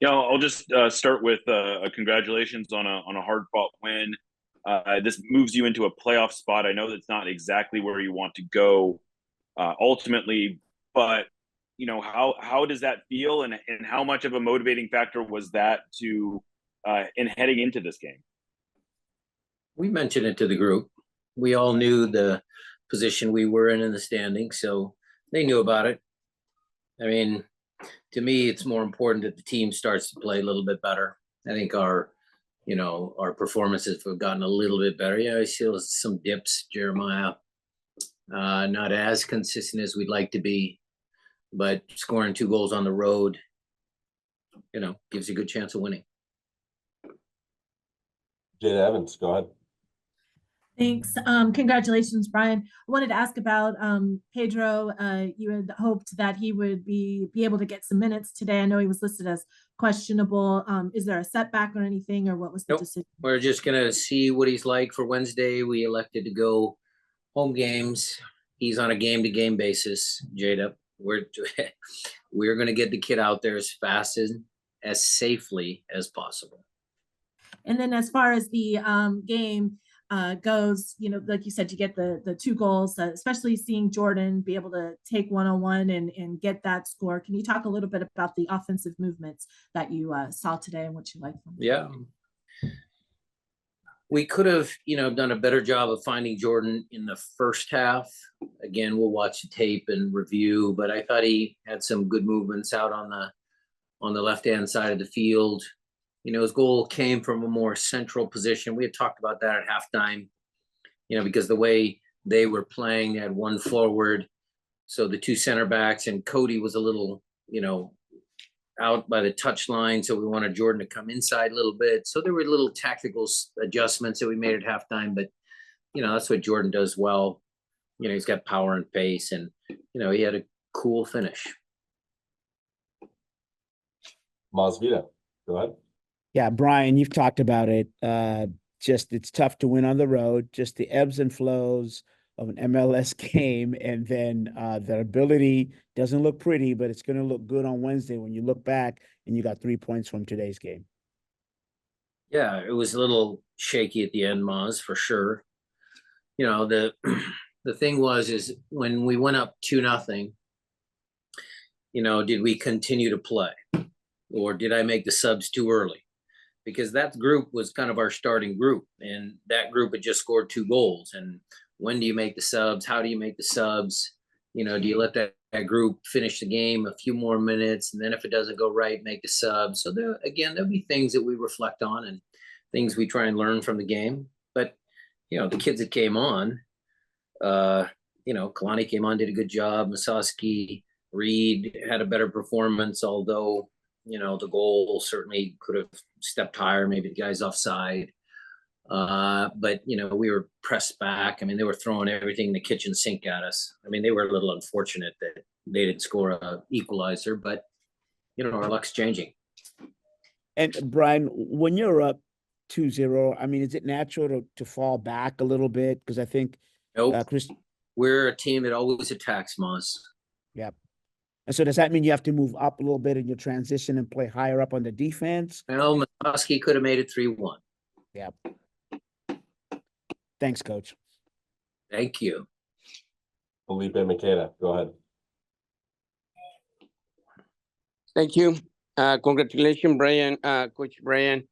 I'll just start with a congratulations on a hard fought win. This moves you into a playoff spot. I know that's not exactly where you want to go ultimately, but how does that feel, and how much of a motivating factor was that to in heading into this game? We mentioned it to the group. We all knew the position we were in the standing, so they knew about it. I mean, to me, it's more important that the team starts to play a little bit better. I think our performances have gotten a little bit better. Yeah, I see some dips, Jeremiah. Not as consistent as we'd like to be, but scoring 2 goals on the road, gives you a good chance of winning. Jada Evans, go ahead. Thanks. Congratulations, Brian. I wanted to ask about Pedro. You had hoped that he would be able to get some minutes today. I know he was listed as questionable. Is there a setback or anything, or what was the decision? We're just going to see what he's like for Wednesday. We elected to go home games. He's on a game-to-game basis, Jada. We're going to get the kid out there as fast as safely as possible. And then as far as the game goes, like you said, you get the 2 goals, especially seeing Jordan be able to take 1-on-1 and get that score. Can you talk a little bit about the offensive movements that you saw today and what you liked from them? Yeah. We could have, done a better job of finding Jordan in the first half. Again, we'll watch the tape and review, but I thought he had some good movements out on the left-hand side of the field. His goal came from a more central position. We had talked about that at halftime, because the way they were playing, they had 1 forward. So the 2 center backs, and Cody was a little, out by the touch line. So we wanted Jordan to come inside a little bit. So there were little tactical adjustments that we made at halftime, but, that's what Jordan does well. He's got power and pace, and, he had a cool finish. Masvita, go ahead. Yeah, Brian, you've talked about it. Just it's tough to win on the road, just the ebbs and flows of an MLS game. And then their ability doesn't look pretty, but it's going to look good on Wednesday when you look back and you got 3 points from today's game. Yeah, it was a little shaky at the end, Maz, for sure. The thing is when we went up 2-0, did we continue to play, or did I make the subs too early? Because that group was kind of our starting group, and that group had just scored 2 goals. And when do you make the subs? How do you make the subs? Do you let that group finish the game a few more minutes, and then if it doesn't go right, make the subs? So there'll be things that we reflect on and things we try and learn from the game. But, the kids that came on, Kalani came on, did a good job. Masaski, Reed had a better performance, although the goal certainly could have stepped higher. Maybe the guy's offside. But, we were pressed back. I mean, they were throwing everything in the kitchen sink at us. I mean, they were a little unfortunate that they didn't score a equalizer, but, our luck's changing. And Brian, when you're up 2-0, I mean, is it natural to fall back a little bit? Because I think nope. We're a team that always attacks, Moss. Yep. And so does that mean you have to move up a little bit in your transition and play higher up on the defense? Well, Masaski could have made it 3-1. Yep. Thanks, Coach. Thank you. Felipe Makeda, go ahead. Thank you. Congratulations, Brian, Coach Brian.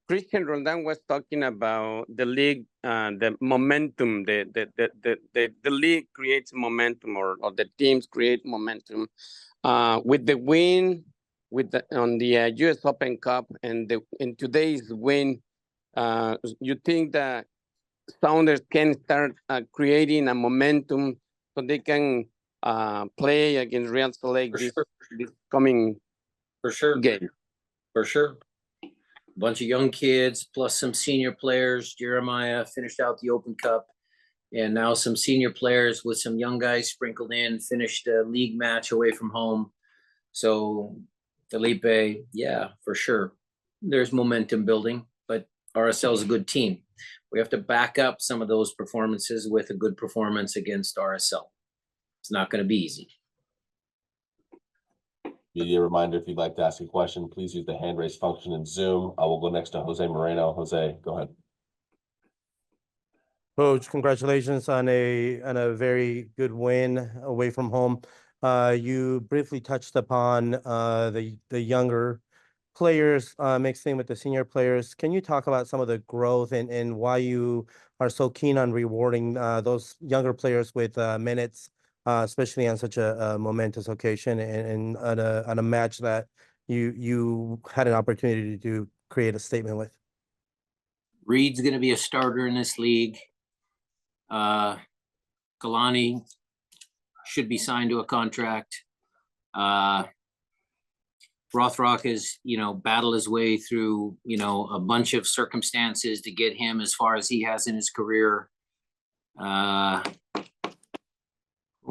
Christian Roldan was talking about the league, the momentum. The league creates momentum, or the teams create momentum. With the win, on the U.S. Open Cup, and in today's win, you think that Sounders can start creating a momentum so they can play against Real Salt Lake this coming game? For sure. Bunch of young kids plus some senior players. Jeremiah finished out the Open Cup, and now some senior players with some young guys sprinkled in, finished a league match away from home. So Felipe, yeah, for sure, there's momentum building, but RSL is a good team. We have to back up some of those performances with a good performance against RSL. It's not going to be easy. Media reminder, if you'd like to ask a question, please use the hand raise function in Zoom. I will go next to Jose Moreno. Jose, go ahead. Coach, congratulations on a very good win away from home. You briefly touched upon the younger players mixing with the senior players. Can you talk about some of the growth and why you are so keen on rewarding those younger players with minutes, especially on such a momentous occasion and on a match that you had an opportunity to create a statement with? Reed's going to be a starter in this league. Kalani should be signed to a contract. Rothrock is, battled his way through, a bunch of circumstances to get him as far as he has in his career. Who am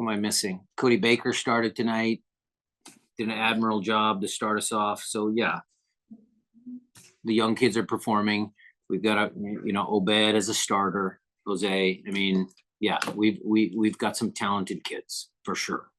I missing? Cody Baker started tonight, did an admirable job to start us off. So yeah, the young kids are performing. We've got Obed as a starter. Jose, I mean, yeah, we've got some talented kids for sure.